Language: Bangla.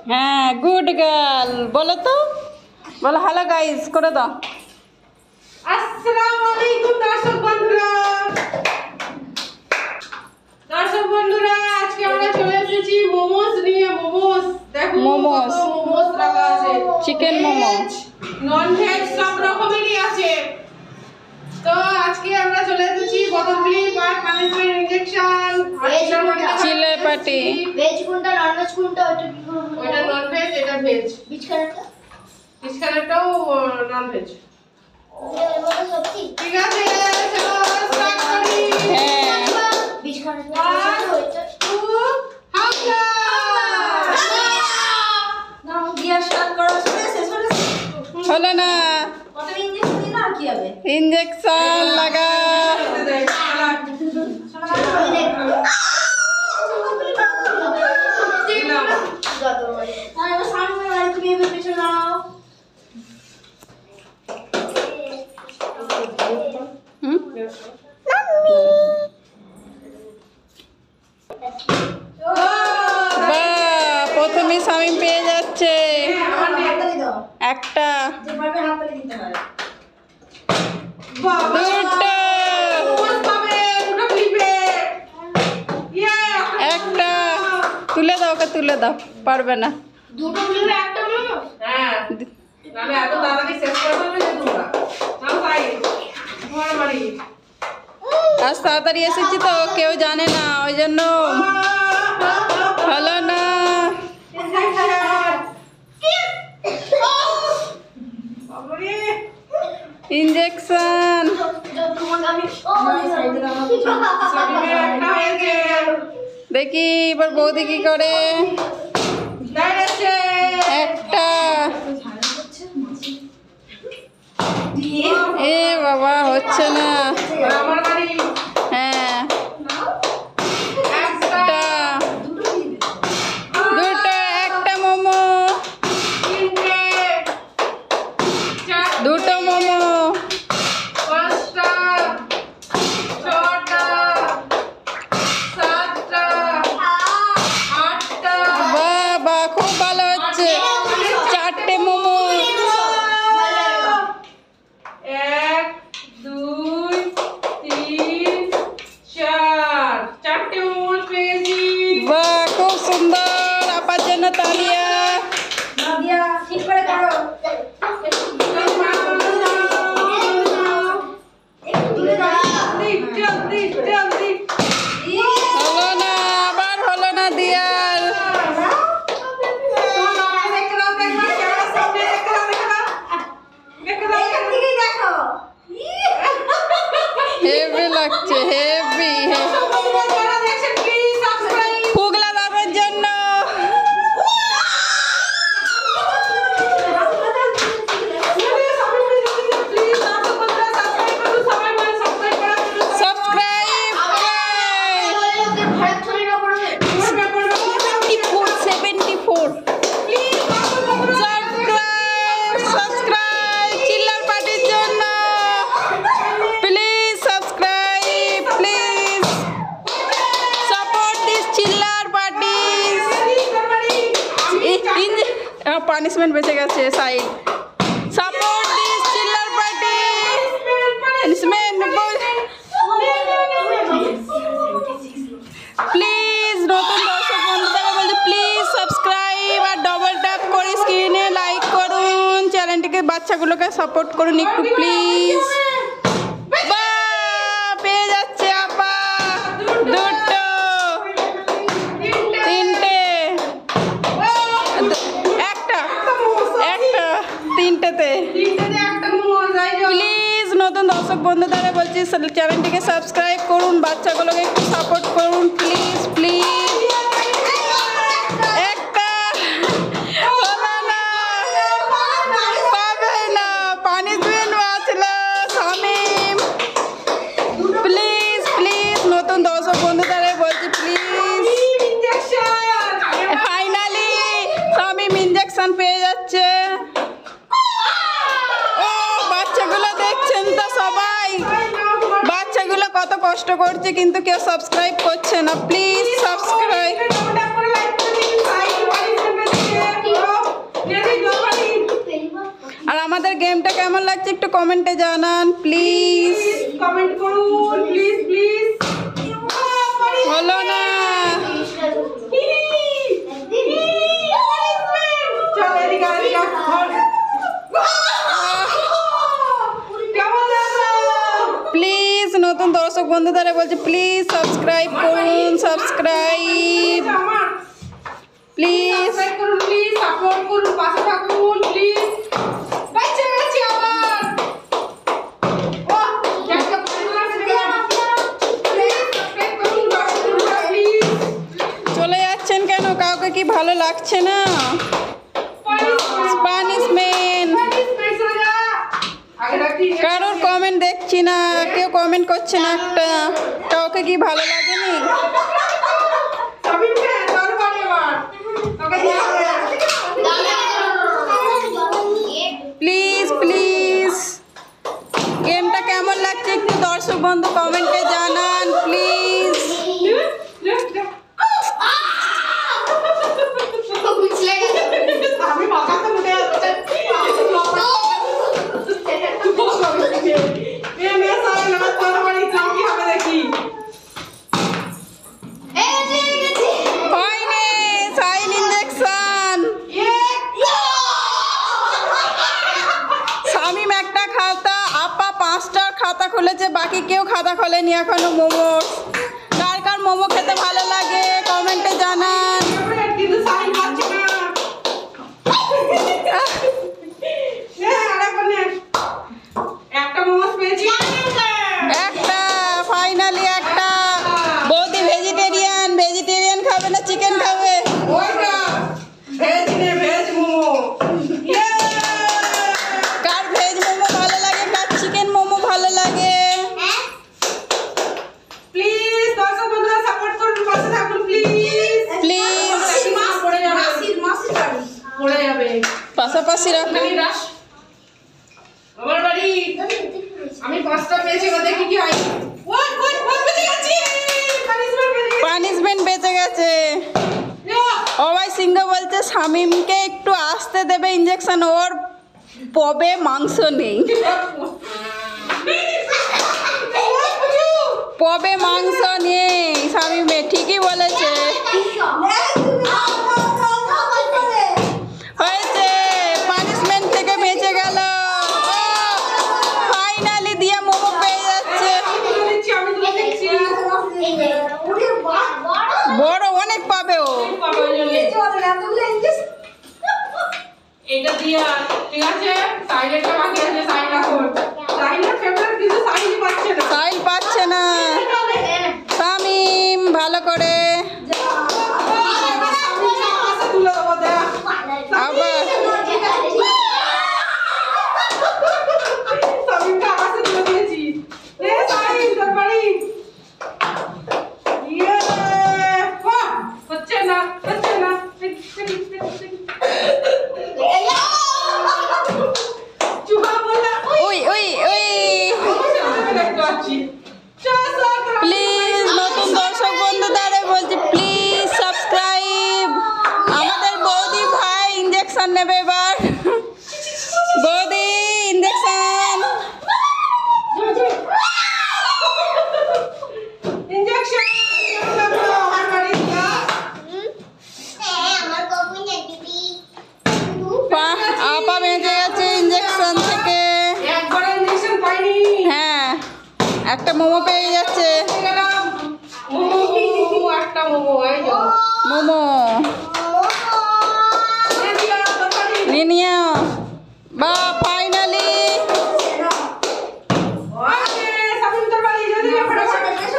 হ্যাঁ, গুড গার্ল। বলো তো, বলো হ্যালো গাইস করে দাও। আসসালামু আলাইকুম দর্শক বন্ধুরা। আজকে আমরা চলে এসেছি মোমোস নিয়ে। মোমোস দেখো, মোমোস। কত মোমোস রাখা আছে। চিকেন মোমো, নন ভেজ সব রকমেরই আছে। তো আজকে আমরা চলে এসেছি বদলপুরি park punishment injection চিল্লার party. Veg কোনটা নন ভেজ কোনটা ওটা কি করব? ওটা নন ভেজ, এটা ভেজ। বিচ কালারটা? ফিশ কালারটাও নন ভেজ। এটা সত্যি ঠিক আছে, চলো স্টার্ট করি। হ্যাঁ, বিচ কালারটা ওইটা হামলা নাও দিয়া স্টার্ট করা শেষ হলো। হলো না, কত ইঞ্জেকশন দিন আর কি হবে? ইঞ্জেকশন লাগা। হুম, বাহ, প্রথমে স্বামী পেয়ে যাচ্ছে একটা, দুটো, একটা। তুলে দাও, ওকে তুলে দাও, পারবে না। দুটো মিলে একটা মোমো। আজ তাড়াতাড়ি এসেছি তো কেউ জানে না, ওই জন্য হলো না। ইঞ্জেকশন দেখি এবার বৌদি কি করে। একটা, এ বাবা হচ্ছে না। হ্যাঁ, একটা, দুটো, একটা মোমো, দুটো মোমো, বাবা খুব ভালো হচ্ছে। চারটে মোমো, 1 2 3 4 চারটে মোমোস পেয়েছি। বাহ খুব সুন্দর। আপার জন্য তালিয়া। নাদিয়া ঠিক করে করো। হলো না, আবার হলো না দিয়ার। হেভি লাগছে, হেভি। ফুগলা বাবার জন্য। সাবস্ক্রাইব 74 সাবস্ক্রাইব চিল্লার পার্টির জন্য। Please subscribe, please support this Chillar parties. Punishment বেঁচে গেছে side. Support this Chillar party. Please নতুন দর্শক বন্ধুদের বলছি প্লিজ সাবস্ক্রাইব আর ডবল ট্যাপ করে স্ক্রিনে লাইক করুন। চ্যানেলটিকে বাচ্চাগুলোকে সাপোর্ট করুন একটু প্লিজ। পেয়ে যাচ্ছে আপা। দুটো, তিনটে, একটা, একটা, তিনটেতে। প্লিজ নতুন দর্শক বন্ধুদের বলছি চ্যানেলটিকে সাবস্ক্রাইব করুন, বাচ্চাগুলোকে একটু সাপোর্ট করুন প্লিজ প্লিজ। একটা হলো না, পাবে না, পানিশমেন্ট বাঁচলো শামিম। প্লিজ প্লিজ নতুন দর্শক বন্ধুদের বলছি প্লিজ। ফাইনালি শামিম ইঞ্জেকশন পেয়ে যাচ্ছে। ও বাচ্চাগুলো দেখছেন তো সবাই, বাচ্চাগুলো কত কষ্ট করছে কিন্তু কেউ সাবস্ক্রাইব করছে না। Please subscribe. গেমটা কেমন লাগছে একটু কমেন্টে জানান প্লিজ। কমেন্ট করুন প্লিজ প্লিজ। হলো না। চল এদিকে এদিকে কেমন লাগলো? প্লিজ নতুন দর্শক বন্ধুদের বলছি প্লিজ সাবস্ক্রাইব করুন, সাবস্ক্রাইব আমার প্লিজ। সাবস্ক্রাইব করুন প্লিজ, সাপোর্ট করুন, পাশে থাকুন প্লিজ। বাচ্চা গেছে আবার। ও একটা পরিবার থেকে প্লিজ সাবস্ক্রাইব করুন, দর্শক বন্ধুরা প্লিজ। চলে যাচ্ছেন কেন? কাউকে কি ভালো লাগছে না? পানিশমেন্ট। কারোর কমেন্ট দেখছি না, কেউ কমেন্ট করছে না একটা। কাউকে কি ভালো লাগেনি? প্লিজ প্লিজ গেমটা কেমন লাগছে একটু দর্শক বন্ধু কমেন্টে জানান প্লিজ। আমি মাথাতে উঠে যাচ্ছে। মেয়ে সারা নাচ করা বাড়ি যাও কি হবে দেখি। হয়নি সাইন ইনজেকশন। শামিম একটা খাতা, আপা 5টার খাতা খুলেছে, বাকি কেউ খাতা খোলেনি এখনো। মোমো কার কার মোমো খেতে ভালো লাগে কমেন্টে জানান। কিন্তু সাইন পাচ্ছে না। একটা মোমোস পেয়েছি। একটা ফাইনালি একটা। বৌদি ভেজিটেরিয়ান, ভেজিটেরিয়ান খাবে না চিকেন খাবে? ওইটা ভেজ নে ভেজ মোমো। কার ভেজ মোমো ভালো লাগে, কার চিকেন মোমো ভালো লাগে? প্লিজ দর্শক বন্ধুরা সাপোর্ট করুন, পাশে থাকুন প্লিজ। প্লিজ পড়ে যাবে, পড়ে যাবে। পাশাপাশি রাখুন। আমার বাড়ি আমি 5টা পেয়েছি, এবার দেখি কি হয়। ওই বেঁচে গেছি। পানিশমেন্ট পেয়ে গেছি। পানিশমেন্ট বেঁচে গেছে। সবাই সিংহ বলছে শামিমকে একটু আসতে দেবে ইঞ্জেকশন, ওর পবে মাংস নেই। পবে মাংস নেই শামিমে, ঠিকই বলেছে। হয়েছে পানিশমেন্ট থেকে বেঁচে গেল। ফাইনালি দিয়ে মোমো পেয়ে যাচ্ছে। আমি তুলে দিচ্ছি। বড় অনেক পাবে ও। এটা দিয়া ঠিক আছে, সাইলেন্টটা বাকি আছে, সাইন এখন সাইলেন্ট ফেভারিট কিন্তু সাইনই পাচ্ছে না। সাইল পাচ্ছে না শামিম ভালো করে। তুলে দেবো দেখ। আবার সামিনটা আমার সাথে তুলে দিয়েছি। এ সাইন তোর বাড়ি। ইয়ে বাহ, হচ্ছে না হচ্ছে না। চুহা বলা ওই ওই ওই দেখতে পাচ্ছি। প্লিজ নতুন দর্শক বন্ধুদের বলছি প্লিজ সাবস্ক্রাইব। আমাদের বৌদি ভাই ইঞ্জেকশন নেবে এবার। বৌদি ইঞ্জেকশন। ইনজেকশন আমার বাড়ি যা। আপা বেঁচে গেছে ইঞ্জেকশন থেকে। একবার ইনজেকশন পাইনি। হ্যাঁ একটা মোমো পেয়ে যাচ্ছে। গেলাম মোমো একটা মোমো এই যাও। মোমো